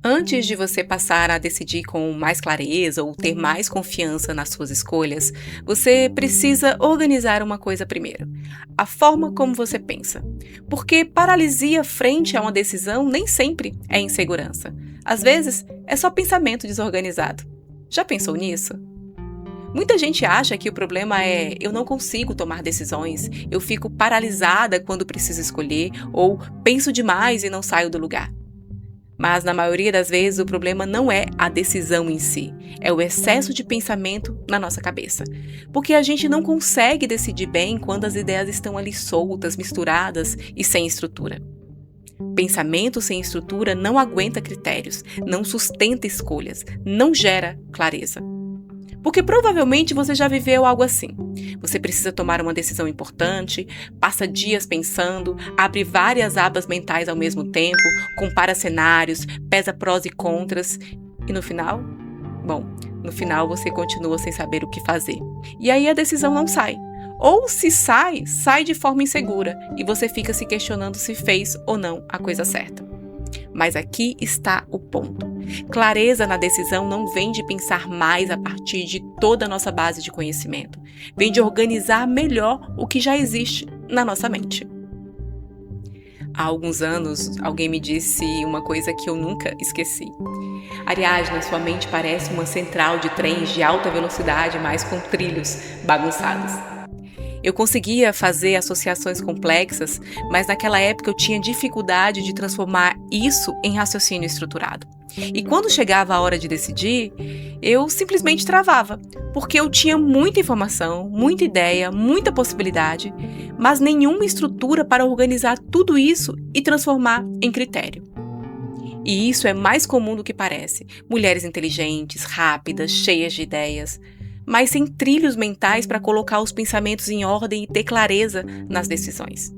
Antes de você passar a decidir com mais clareza ou ter mais confiança nas suas escolhas, você precisa organizar uma coisa primeiro: a forma como você pensa. Porque paralisia frente a uma decisão nem sempre é insegurança. Às vezes, é só pensamento desorganizado. Já pensou nisso? Muita gente acha que o problema é eu não consigo tomar decisões, eu fico paralisada quando preciso escolher ou penso demais e não saio do lugar. Mas, na maioria das vezes, o problema não é a decisão em si, é o excesso de pensamento na nossa cabeça. Porque a gente não consegue decidir bem quando as ideias estão ali soltas, misturadas e sem estrutura. Pensamento sem estrutura não aguenta critérios, não sustenta escolhas, não gera clareza. Porque provavelmente você já viveu algo assim. Você precisa tomar uma decisão importante, passa dias pensando, abre várias abas mentais ao mesmo tempo, compara cenários, pesa prós e contras. E no final? Bom, no final você continua sem saber o que fazer. E aí a decisão não sai. Ou se sai, sai de forma insegura e você fica se questionando se fez ou não a coisa certa. Mas aqui está o ponto. Clareza na decisão não vem de pensar mais a partir de toda a nossa base de conhecimento. Vem de organizar melhor o que já existe na nossa mente. Há alguns anos, alguém me disse uma coisa que eu nunca esqueci. Ariadna, sua mente parece uma central de trens de alta velocidade, mas com trilhos bagunçados. Eu conseguia fazer associações complexas, mas naquela época eu tinha dificuldade de transformar isso em raciocínio estruturado. E quando chegava a hora de decidir, eu simplesmente travava, porque eu tinha muita informação, muita ideia, muita possibilidade, mas nenhuma estrutura para organizar tudo isso e transformar em critério. E isso é mais comum do que parece. Mulheres inteligentes, rápidas, cheias de ideias, mas sem trilhos mentais para colocar os pensamentos em ordem e ter clareza nas decisões.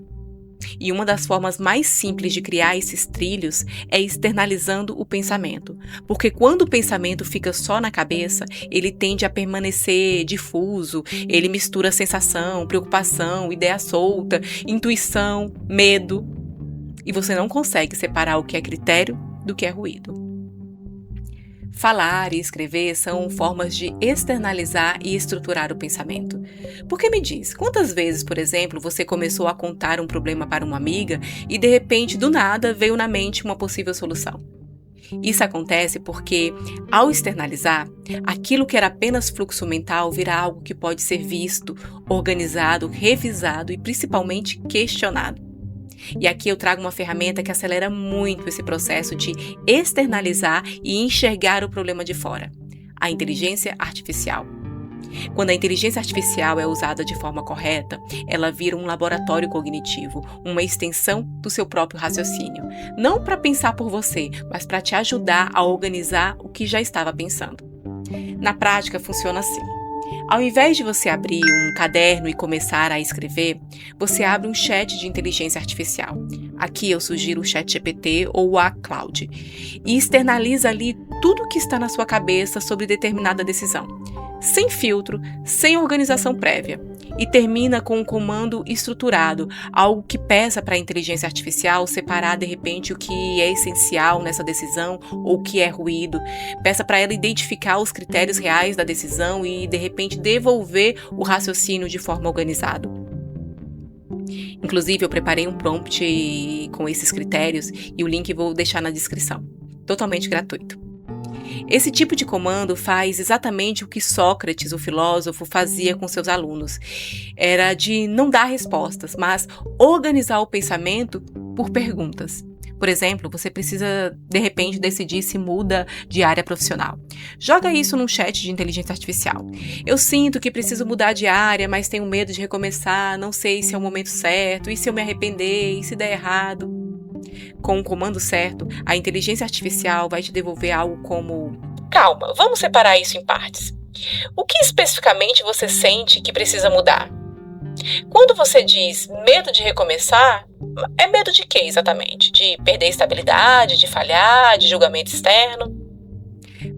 E uma das formas mais simples de criar esses trilhos é externalizando o pensamento, porque quando o pensamento fica só na cabeça, ele tende a permanecer difuso, ele mistura sensação, preocupação, ideia solta, intuição, medo, e você não consegue separar o que é critério do que é ruído. Falar e escrever são formas de externalizar e estruturar o pensamento. Porque me diz, quantas vezes, por exemplo, você começou a contar um problema para uma amiga e de repente, do nada, veio na mente uma possível solução? Isso acontece porque, ao externalizar, aquilo que era apenas fluxo mental vira algo que pode ser visto, organizado, revisado e principalmente questionado. E aqui eu trago uma ferramenta que acelera muito esse processo de externalizar e enxergar o problema de fora: a inteligência artificial. Quando a inteligência artificial é usada de forma correta, ela vira um laboratório cognitivo, uma extensão do seu próprio raciocínio. Não para pensar por você, mas para te ajudar a organizar o que já estava pensando. Na prática, funciona assim. Ao invés de você abrir um caderno e começar a escrever, você abre um chat de inteligência artificial. Aqui eu sugiro o ChatGPT ou a Claude. E externaliza ali tudo o que está na sua cabeça sobre determinada decisão, sem filtro, sem organização prévia. E termina com um comando estruturado, algo que peça para a inteligência artificial separar de repente o que é essencial nessa decisão ou o que é ruído. Peça para ela identificar os critérios reais da decisão e de repente devolver o raciocínio de forma organizada. Inclusive eu preparei um prompt com esses critérios e o link vou deixar na descrição. Totalmente gratuito. Esse tipo de comando faz exatamente o que Sócrates, o filósofo, fazia com seus alunos. Era de não dar respostas, mas organizar o pensamento por perguntas. Por exemplo, você precisa, de repente, decidir se muda de área profissional. Joga isso num chat de inteligência artificial. Eu sinto que preciso mudar de área, mas tenho medo de recomeçar, não sei se é o momento certo, e se eu me arrepender, e se der errado. Com o comando certo, a inteligência artificial vai te devolver algo como: calma, vamos separar isso em partes. O que especificamente você sente que precisa mudar? Quando você diz medo de recomeçar, é medo de quê exatamente? De perder estabilidade, de falhar, de julgamento externo?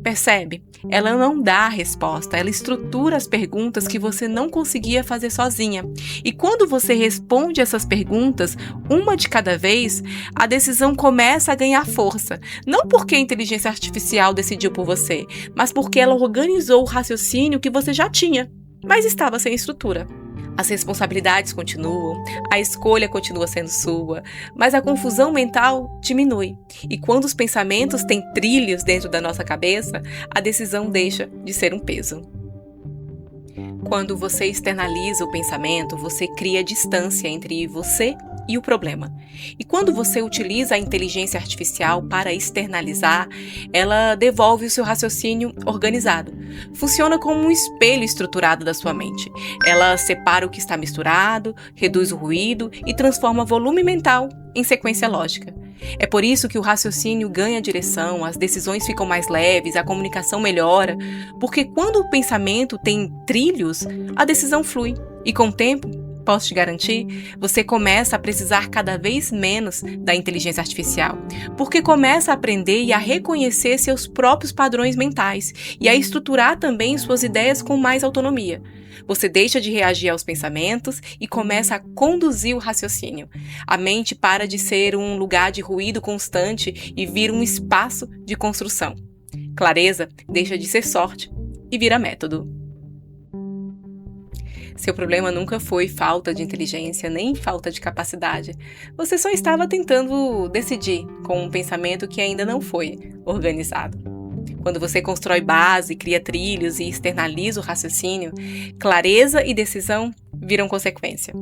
Percebe? ela não dá a resposta, ela estrutura as perguntas que você não conseguia fazer sozinha. E quando você responde essas perguntas, uma de cada vez, a decisão começa a ganhar força. Não porque a inteligência artificial decidiu por você, mas porque ela organizou o raciocínio que você já tinha, mas estava sem estrutura. As responsabilidades continuam, a escolha continua sendo sua, mas a confusão mental diminui. E quando os pensamentos têm trilhos dentro da nossa cabeça, a decisão deixa de ser um peso. Quando você externaliza o pensamento, você cria distância entre você e o problema. E quando você utiliza a inteligência artificial para externalizar, ela devolve o seu raciocínio organizado. Funciona como um espelho estruturado da sua mente. Ela separa o que está misturado, reduz o ruído e transforma volume mental em sequência lógica. É por isso que o raciocínio ganha direção, as decisões ficam mais leves, a comunicação melhora, porque quando o pensamento tem trilhos, a decisão flui. E com o tempo, posso te garantir, você começa a precisar cada vez menos da inteligência artificial, porque começa a aprender e a reconhecer seus próprios padrões mentais e a estruturar também suas ideias com mais autonomia. Você deixa de reagir aos pensamentos e começa a conduzir o raciocínio. A mente para de ser um lugar de ruído constante e vira um espaço de construção. Clareza deixa de ser sorte e vira método. Seu problema nunca foi falta de inteligência nem falta de capacidade. Você só estava tentando decidir com um pensamento que ainda não foi organizado. Quando você constrói base, cria trilhos e externaliza o raciocínio, clareza e decisão viram consequência.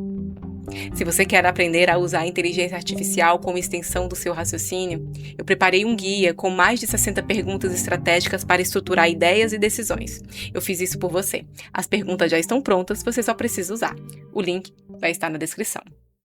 Se você quer aprender a usar a inteligência artificial como extensão do seu raciocínio, eu preparei um guia com mais de 60 perguntas estratégicas para estruturar ideias e decisões. Eu fiz isso por você. As perguntas já estão prontas, você só precisa usar. O link vai estar na descrição.